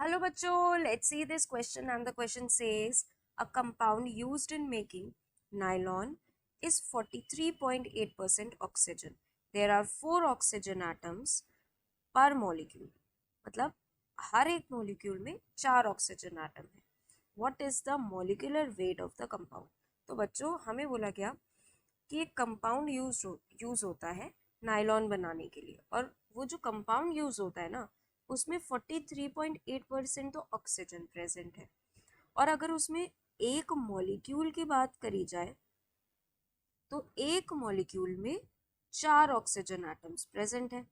Hello bachcho, let's see this question, and the question says a compound used in making nylon is 43.8% oxygen. There are 4 oxygen atoms per molecule. मतलब हर एक molecule में 4 oxygen atom है. What is the molecular weight of the compound? तो बच्चों हमें बोला गया कि एक कंपाउंड यूज होता है नायलॉन बनाने के लिए, और वो जो कंपाउंड यूज होता है ना, उसमें 43.8% तो ऑक्सीजन प्रेजेंट है। और अगर उसमें एक मॉलिक्यूल की बात करी जाए तो एक मॉलिक्यूल में 4 ऑक्सीजन एटम्स प्रेजेंट है।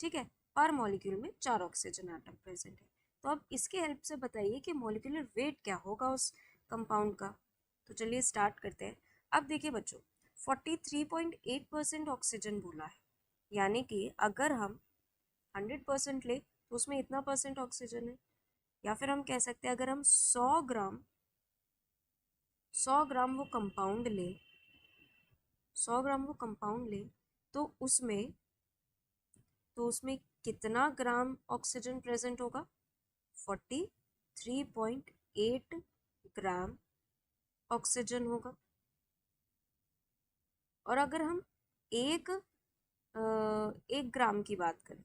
ठीक है, पर मॉलिक्यूल में 4 ऑक्सीजन एटम प्रेजेंट है। तो अब इसके हेल्प से बताइए कि मॉलिक्यूलर वेट क्या होगा उस कंपाउंड का। तो चलिए स्टार्ट करते हैं। अब देखिए बच्चों, 43.8% ऑक्सीजन बोला है, यानी कि अगर हम 100% ले तो उसमें इतना परसेंट ऑक्सीजन है। या फिर हम कह सकते हैं अगर हम 100 ग्राम वो कंपाउंड ले 100 ग्राम वो कंपाउंड ले तो उसमें कितना ग्राम ऑक्सीजन प्रेजेंट होगा? 43.8 ग्राम ऑक्सीजन होगा। और अगर हम एक एक ग्राम की बात करें,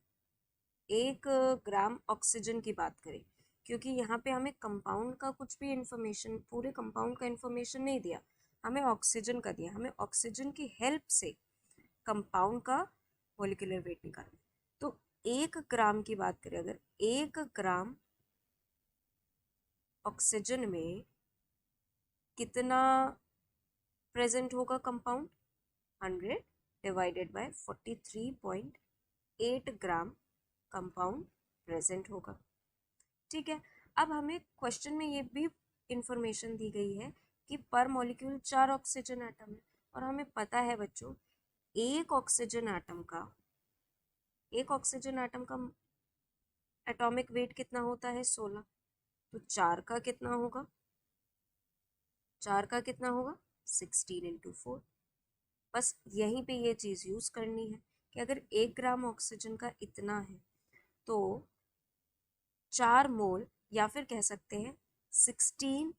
1 ग्राम ऑक्सीजन की बात करें, क्योंकि यहाँ पे हमें कंपाउंड का कुछ भी इंफॉर्मेशन, पूरे कंपाउंड का इंफॉर्मेशन नहीं दिया, हमें ऑक्सीजन का दिया। हमें ऑक्सीजन की हेल्प से कंपाउंड का मॉलिक्यूलर वेट निकालना। तो 1 ग्राम की बात करें, अगर 1 ग्राम ऑक्सीजन में कितना प्रेजेंट होगा compound? 100 divided by 43.8 gram compound present होगा। ठीक है, अब हमें क्वेश्चन में ये भी इंफॉर्मेशन दी गई है कि पर मॉलिक्यूल 4 ऑक्सीजन एटम है, और हमें पता है बच्चों एक ऑक्सीजन एटम का एटॉमिक वेट कितना होता है? 16। तो 4 का कितना होगा? 16 × 4। बस यहीं पे ये चीज़ यूज़ करनी है कि अगर 1 ग्राम ऑक्सीजन का इतना है तो 4 मोल, या फिर कह सकते हैं 16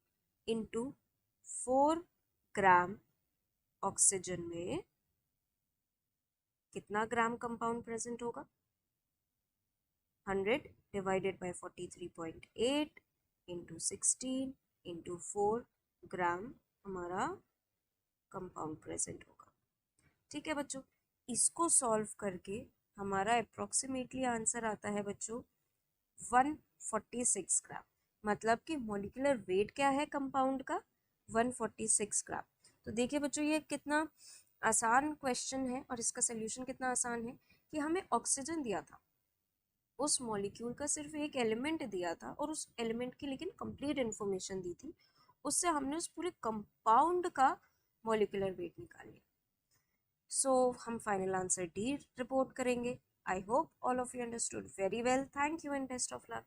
× 4 ग्राम ऑक्सीजन में कितना ग्राम कंपाउंड प्रेजेंट होगा? 100 डिवाइडेड बाय 43.8 × 16 × 4 ग्राम हमारा कंपाउंड प्रेजेंट होगा। ठीक है बच्चों, इसको सॉल्व करके हमारा अप्रोक्सीमेटली आंसर आता है बच्चों 146 ग्राम। मतलब कि मॉलिक्यूलर वेट क्या है कंपाउंड का? 146 ग्राम। तो देखिए बच्चों, ये कितना आसान क्वेश्चन है और इसका सोल्यूशन कितना आसान है कि हमें ऑक्सीजन दिया था, उस मॉलिक्यूल का सिर्फ एक एलिमेंट दिया था, और उस एलिमेंट की लेकिन कंप्लीट इन्फॉर्मेशन दी थी। उससे हमने उस पूरे कंपाउंड का मॉलिक्यूलर वेट निकाल लिया। सो हम फाइनल आंसर डी रिपोर्ट करेंगे। I hope all of you understood very well. Thank you and best of luck.